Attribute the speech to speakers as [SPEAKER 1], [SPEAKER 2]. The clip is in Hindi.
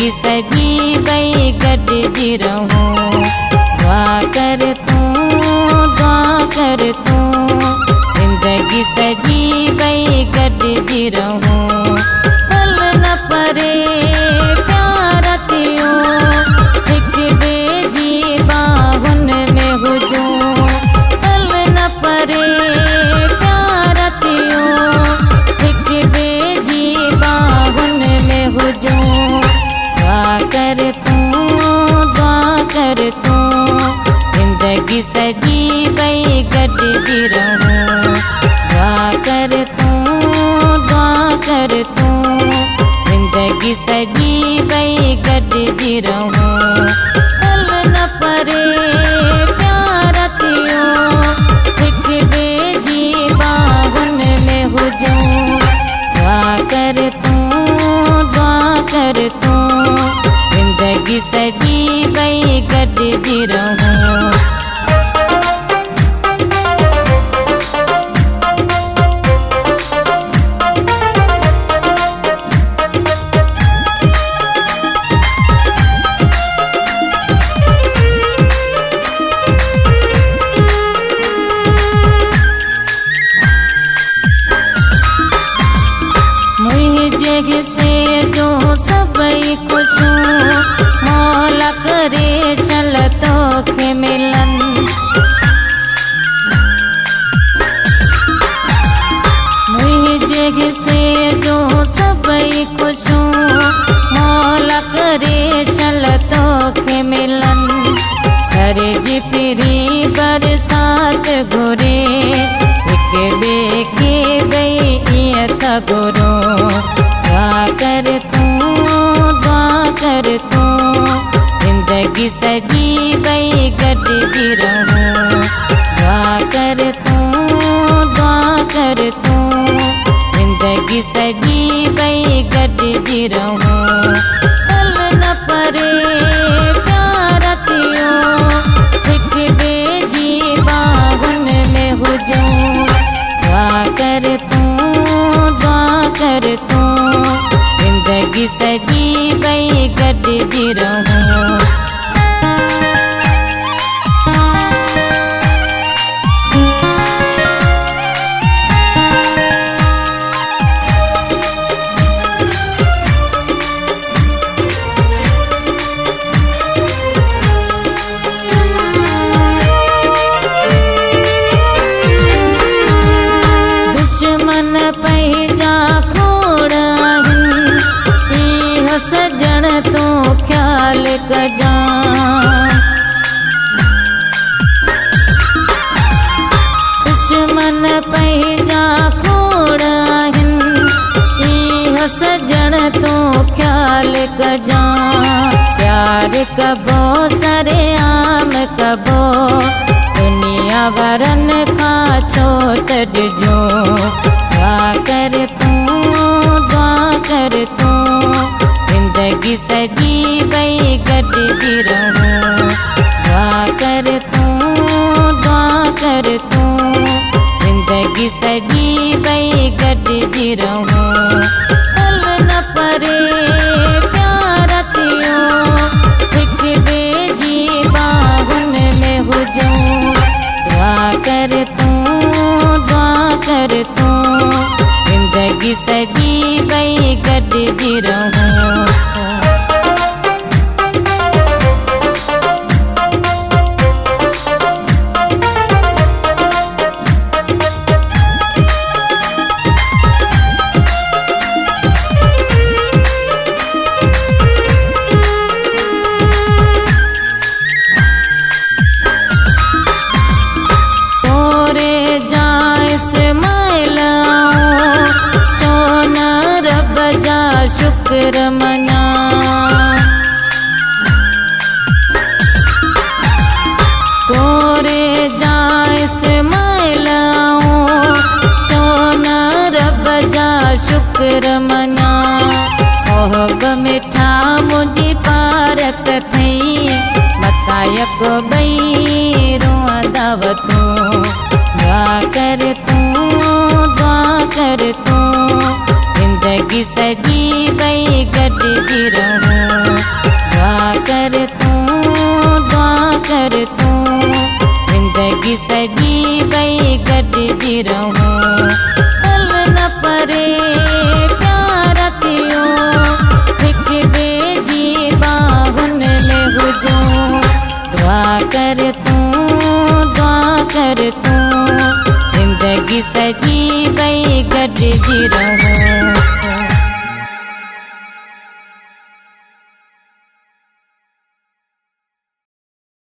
[SPEAKER 1] जिंदगी सजी वही गॾिजी रहूं। दुआ कर तूं जिंदगी सजी वही गॾिजी रहूं। पल न परे प्यार थियो हिक ॿिए जी बाहुनि में हुजूं। पल न परे प्यार थियो हिक ॿिए जी बाहुनि में हुजूं। दुआ कर तूं जिंदगी सजी वही गॾिजी रहूं। दुआ कर तूं जिंदगी सजी वही गॾिजी रहूं। पल न परे प्यार थियो हिक ॿिए जी बाहुनि में हुजूं। दुआ कर तूं जिंदगी सजी वही गॾिजी रहूं। मुझे से जो सबई खुशूं मौला करे चल तोखे मिलन। मुझे से जो सबई खुशूं मौला करे चल तोखे मिलन। करे जी पिरी बरसात घुरे हिक ॿिए खे ॿई ईअं था घुरूं। दुआ कर तूं जिंदगी सजी वही गॾिजी रहूं। दुआ कर तूं जिंदगी सजी वही गॾिजी रहूं। पल न परे प्यार थियो हिक ॿिए जी बाहुनि में हुजूं। दुआ कर तूं जिंदगी सजी वही गॾिजी रहूं। दुश्मन पंहिंजा खोड़ आहिनि इहो सजण तूं ख्याल कजां। दुश्मन पंहिंजा खोड़ आहिनि इहो सजण तूं ख्याल कजां। प्यार कबो सरेआम कबो दुनिया वारनि खां छो त ॾिजो। दुआ कर तूं जिंदगी सजी वही गॾिजी रहूं। दुआ कर तूं जिंदगी सजी वही गॾिजी रहूं। पल न परे प्यार थियो हिक ॿिए जी बाहुनि में हुजूं। दुआ कर तूं जिंदगी सजी वही गॾिजी रहूं। शुक्र मना तोरे जाए से मैलाऊं चो न रब जा शुक्र मना। ओहब मिठा मुझी पारत थई बतायक बई रुआ दावतूं। दुआ कर तूं जिंदगी सजी वही गॾिजी रहूं। जी रहूं।